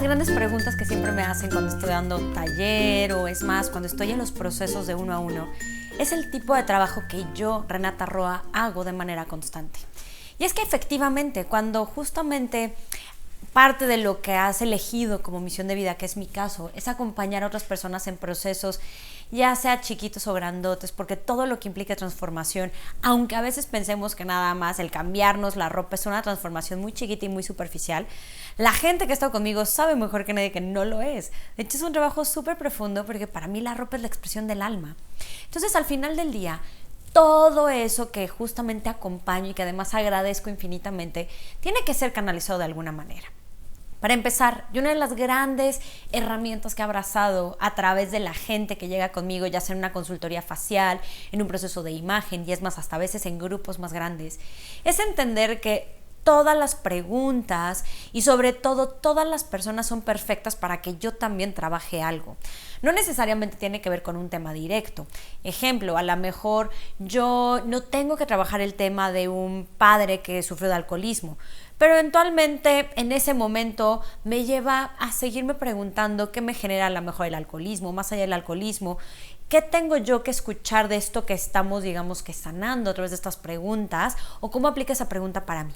las grandes preguntas que siempre me hacen cuando estoy dando taller o es más, cuando estoy en los procesos de uno a uno, es el tipo de trabajo que yo, Renata Roa, hago de manera constante. Y es que efectivamente, cuando justamente parte de lo que has elegido como misión de vida, que es mi caso, es acompañar a otras personas en procesos, ya sea chiquitos o grandotes, porque todo lo que implica transformación, aunque a veces pensemos que nada más el cambiarnos la ropa es una transformación muy chiquita y muy superficial, la gente que ha estado conmigo sabe mejor que nadie que no lo es. De hecho, es un trabajo súper profundo porque para mí la ropa es la expresión del alma. Entonces, al final del día, todo eso que justamente acompaño y que además agradezco infinitamente, tiene que ser canalizado de alguna manera. Para empezar, y una de las grandes herramientas que he abrazado a través de la gente que llega conmigo, ya sea en una consultoría facial, en un proceso de imagen, y es más, hasta a veces en grupos más grandes, es entender que todas las preguntas y sobre todo todas las personas son perfectas para que yo también trabaje algo. No necesariamente tiene que ver con un tema directo. Ejemplo, a lo mejor yo no tengo que trabajar el tema de un padre que sufrió de alcoholismo, pero eventualmente en ese momento me lleva a seguirme preguntando qué me genera a lo mejor el alcoholismo, más allá del alcoholismo. ¿Qué tengo yo que escuchar de esto que estamos, digamos, que sanando a través de estas preguntas? ¿O cómo aplica esa pregunta para mí?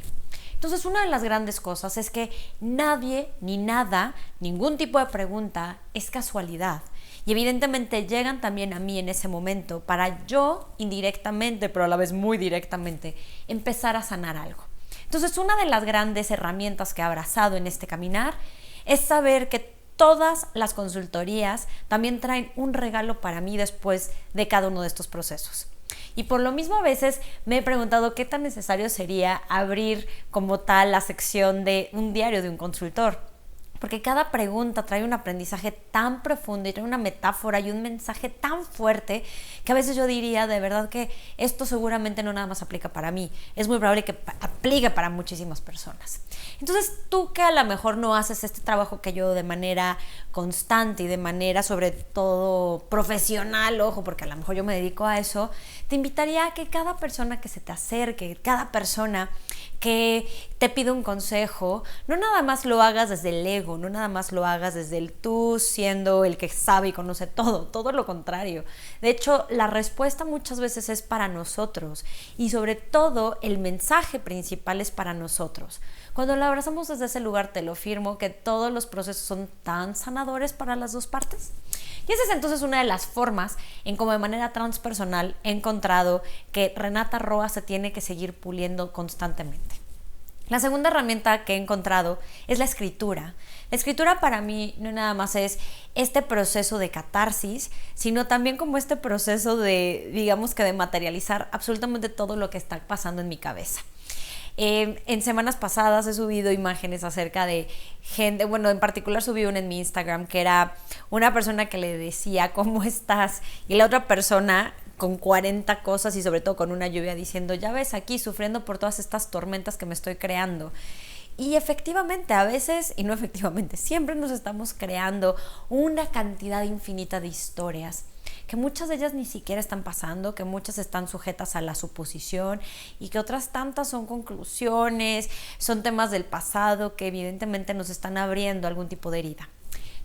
Entonces, una de las grandes cosas es que nadie, ni nada, ningún tipo de pregunta es casualidad. Y evidentemente llegan también a mí en ese momento para yo indirectamente, pero a la vez muy directamente, empezar a sanar algo. Entonces, una de las grandes herramientas que he abrazado en este caminar es saber que todas las consultorías también traen un regalo para mí después de cada uno de estos procesos. Y por lo mismo a veces me he preguntado qué tan necesario sería abrir como tal la sección de un diario de un consultor. Porque cada pregunta trae un aprendizaje tan profundo y trae una metáfora y un mensaje tan fuerte que a veces yo diría de verdad que esto seguramente no nada más aplica para mí. Es muy probable que aplique para muchísimas personas. Entonces tú que a lo mejor no haces este trabajo que yo de manera constante y de manera sobre todo profesional, ojo, porque a lo mejor yo me dedico a eso, te invitaría a que cada persona que se te acerque, cada persona que te pide un consejo, no nada más lo hagas desde el ego, no nada más lo hagas desde el tú siendo el que sabe y conoce todo lo contrario. De hecho, la respuesta muchas veces es para nosotros y sobre todo el mensaje principal es para nosotros. Cuando lo abrazamos desde ese lugar, te lo firmo, que todos los procesos son tan sanadores para las dos partes. Y esa es entonces una de las formas en cómo de manera transpersonal he encontrado que Renata Roa se tiene que seguir puliendo constantemente. La segunda herramienta que he encontrado es la escritura. La escritura para mí no nada más es este proceso de catarsis, sino también como este proceso de, digamos que de materializar absolutamente todo lo que está pasando en mi cabeza. En semanas pasadas he subido imágenes acerca de gente, bueno, en particular subí una en mi Instagram que era una persona que le decía ¿cómo estás? Y la otra persona con 40 cosas y sobre todo con una lluvia diciendo ya ves aquí sufriendo por todas estas tormentas que me estoy creando. Y efectivamente, a veces, y no efectivamente, siempre nos estamos creando una cantidad infinita de historias que muchas de ellas ni siquiera están pasando, que muchas están sujetas a la suposición y que otras tantas son conclusiones, son temas del pasado que evidentemente nos están abriendo algún tipo de herida.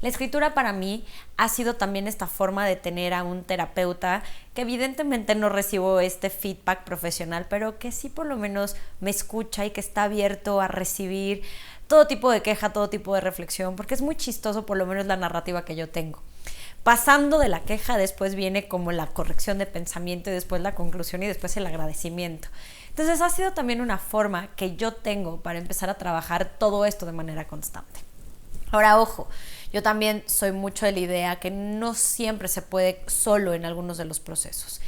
La escritura para mí ha sido también esta forma de tener a un terapeuta que evidentemente no recibo este feedback profesional, pero que sí por lo menos me escucha y que está abierto a recibir todo tipo de queja, todo tipo de reflexión, porque es muy chistoso por lo menos la narrativa que yo tengo. Pasando de la queja, después viene como la corrección de pensamiento y después la conclusión y después el agradecimiento. Entonces ha sido también una forma que yo tengo para empezar a trabajar todo esto de manera constante. Ahora, ojo, yo también soy mucho de la idea que no siempre se puede solo en algunos de los procesos.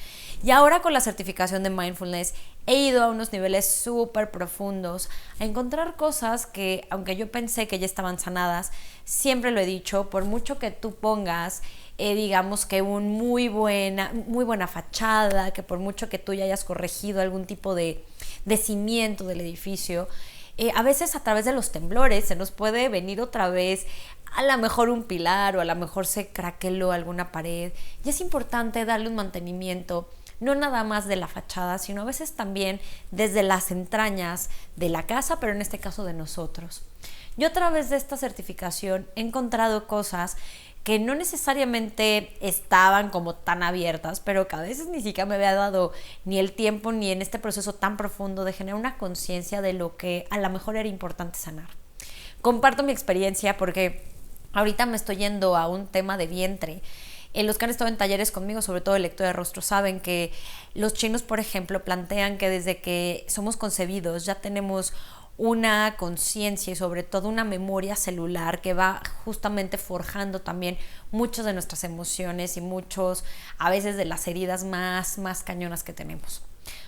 Y ahora con la certificación de Mindfulness he ido a unos niveles súper profundos a encontrar cosas que, aunque yo pensé que ya estaban sanadas, siempre lo he dicho, por mucho que tú pongas, digamos que muy buena fachada, que por mucho que tú ya hayas corregido algún tipo de cimiento del edificio, a veces a través de los temblores se nos puede venir otra vez a lo mejor un pilar o a lo mejor se craqueló alguna pared y es importante darle un mantenimiento no nada más de la fachada, sino a veces también desde las entrañas de la casa, pero en este caso de nosotros. Yo a través de esta certificación he encontrado cosas que no necesariamente estaban como tan abiertas, pero que a veces ni siquiera me había dado ni el tiempo ni en este proceso tan profundo de generar una conciencia de lo que a lo mejor era importante sanar. Comparto mi experiencia porque ahorita me estoy yendo a un tema de vientre. Los que han estado en talleres conmigo, sobre todo de lectura de rostro, saben que los chinos, por ejemplo, plantean que desde que somos concebidos ya tenemos una conciencia y sobre todo una memoria celular que va justamente forjando también muchas de nuestras emociones y muchos a veces de las heridas más cañonas que tenemos.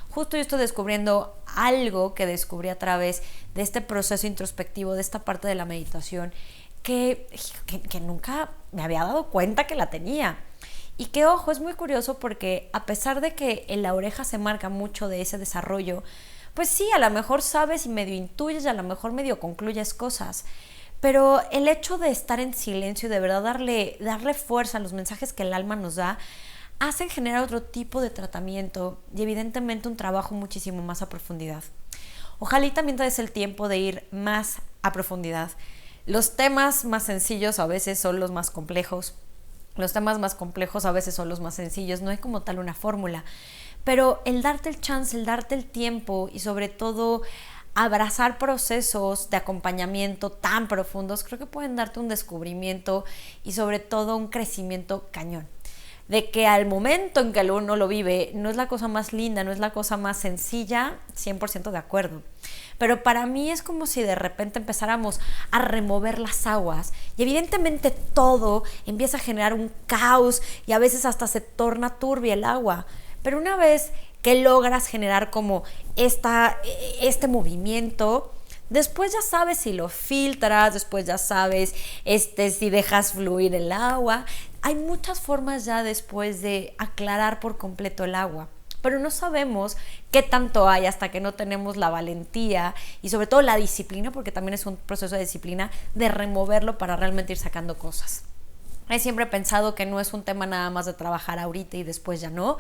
Justo yo estoy descubriendo algo que descubrí a través de este proceso introspectivo, de esta parte de la meditación, que nunca me había dado cuenta que la tenía. Y que, ojo, es muy curioso porque a pesar de que en la oreja se marca mucho de ese desarrollo, pues sí, a lo mejor sabes y medio intuyes y a lo mejor medio concluyes cosas, pero el hecho de estar en silencio y de verdad darle fuerza a los mensajes que el alma nos da, hacen generar otro tipo de tratamiento y evidentemente un trabajo muchísimo más a profundidad. Ojalá y también te des el tiempo de ir más a profundidad. Los temas más sencillos a veces son los más complejos. Los temas más complejos a veces son los más sencillos. No hay como tal una fórmula. Pero el darte el chance, el darte el tiempo y sobre todo abrazar procesos de acompañamiento tan profundos, creo que pueden darte un descubrimiento y sobre todo un crecimiento cañón. De que al momento en que uno lo vive no es la cosa más linda, no es la cosa más sencilla, 100% de acuerdo. Pero para mí es como si de repente empezáramos a remover las aguas y evidentemente todo empieza a generar un caos y a veces hasta se torna turbia el agua. Pero una vez que logras generar como este movimiento, después ya sabes si lo filtras, después ya sabes si dejas fluir el agua. Hay muchas formas ya después de aclarar por completo el agua, pero no sabemos qué tanto hay hasta que no tenemos la valentía y sobre todo la disciplina, porque también es un proceso de disciplina, de removerlo para realmente ir sacando cosas. He siempre pensado que no es un tema nada más de trabajar ahorita y después ya no,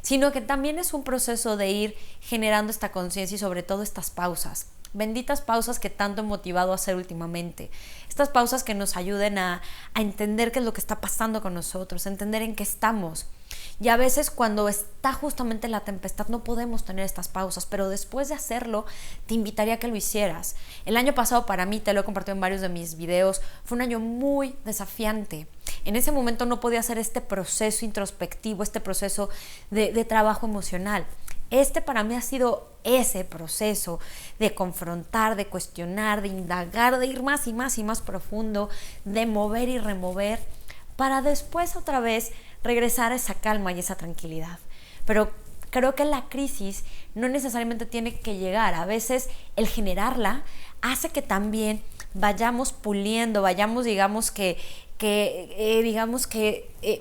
sino que también es un proceso de ir generando esta conciencia y sobre todo estas pausas. Benditas pausas que tanto he motivado a hacer últimamente. Estas pausas que nos ayuden a entender qué es lo que está pasando con nosotros, a entender en qué estamos. Y a veces cuando está justamente la tempestad no podemos tener estas pausas, pero después de hacerlo te invitaría a que lo hicieras. El año pasado para mí, te lo he compartido en varios de mis videos, fue un año muy desafiante. En ese momento no podía hacer este proceso introspectivo, este proceso de trabajo emocional. Para mí ha sido ese proceso de confrontar, de cuestionar, de indagar, de ir más y más y más profundo, de mover y remover, para después otra vez regresar a esa calma y esa tranquilidad. Pero creo que la crisis no necesariamente tiene que llegar. A veces el generarla hace que también vayamos puliendo, vayamos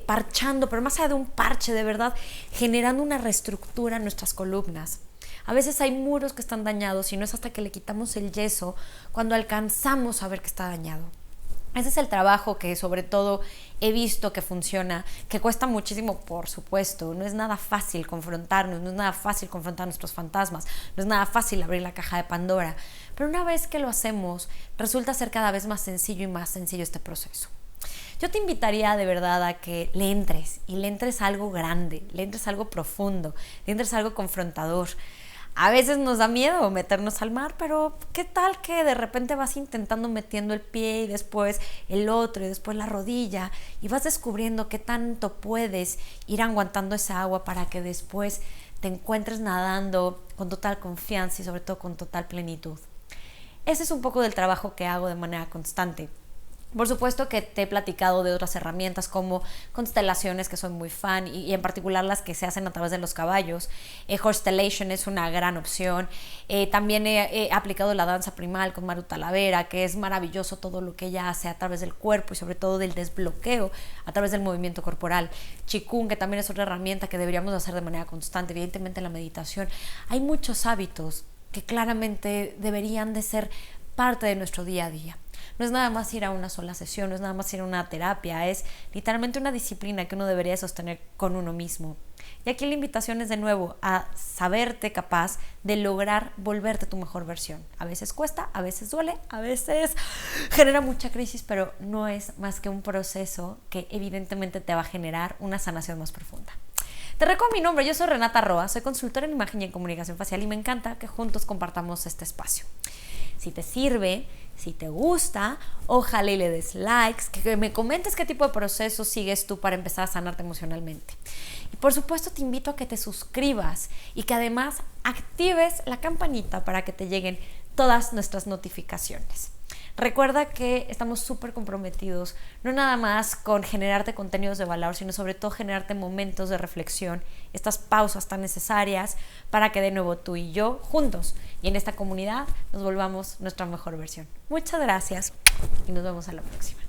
parchando, pero más allá de un parche, de verdad, generando una reestructura en nuestras columnas. A veces hay muros que están dañados y no es hasta que le quitamos el yeso cuando alcanzamos a ver que está dañado. Ese es el trabajo que sobre todo he visto que funciona, que cuesta muchísimo, por supuesto. No es nada fácil confrontarnos, no es nada fácil confrontar nuestros fantasmas, no es nada fácil abrir la caja de Pandora. Pero una vez que lo hacemos, resulta ser cada vez más sencillo y más sencillo este proceso. Yo te invitaría de verdad a que le entres a algo grande, le entres a algo profundo, le entres a algo confrontador. A veces nos da miedo meternos al mar, pero ¿qué tal que de repente vas intentando metiendo el pie y después el otro y después la rodilla y vas descubriendo qué tanto puedes ir aguantando esa agua para que después te encuentres nadando con total confianza y sobre todo con total plenitud? Ese es un poco del trabajo que hago de manera constante. Por supuesto que te he platicado de otras herramientas como constelaciones, que soy muy fan, y en particular las que se hacen a través de los caballos. Constellation es una gran opción. También he aplicado la danza primal con Maru Talavera, que es maravilloso todo lo que ella hace a través del cuerpo y sobre todo del desbloqueo a través del movimiento corporal. Qigong, que también es otra herramienta que deberíamos hacer de manera constante. Evidentemente la meditación. Hay muchos hábitos que claramente deberían de ser parte de nuestro día a día. No es nada más ir a una sola sesión, no es nada más ir a una terapia, es literalmente una disciplina que uno debería sostener con uno mismo. Y aquí la invitación es de nuevo a saberte capaz de lograr volverte tu mejor versión. A veces cuesta, a veces duele, a veces genera mucha crisis, pero no es más que un proceso que evidentemente te va a generar una sanación más profunda. Te recuerdo mi nombre, yo soy Renata Roa, soy consultora en imagen y en comunicación facial y me encanta que juntos compartamos este espacio. Si te sirve, si te gusta, ojalá y le des likes, que me comentes qué tipo de procesos sigues tú para empezar a sanarte emocionalmente. Y por supuesto te invito a que te suscribas y que además actives la campanita para que te lleguen todas nuestras notificaciones. Recuerda que estamos súper comprometidos, no nada más con generarte contenidos de valor, sino sobre todo generarte momentos de reflexión, estas pausas tan necesarias para que de nuevo tú y yo juntos y en esta comunidad nos volvamos nuestra mejor versión. Muchas gracias y nos vemos a la próxima.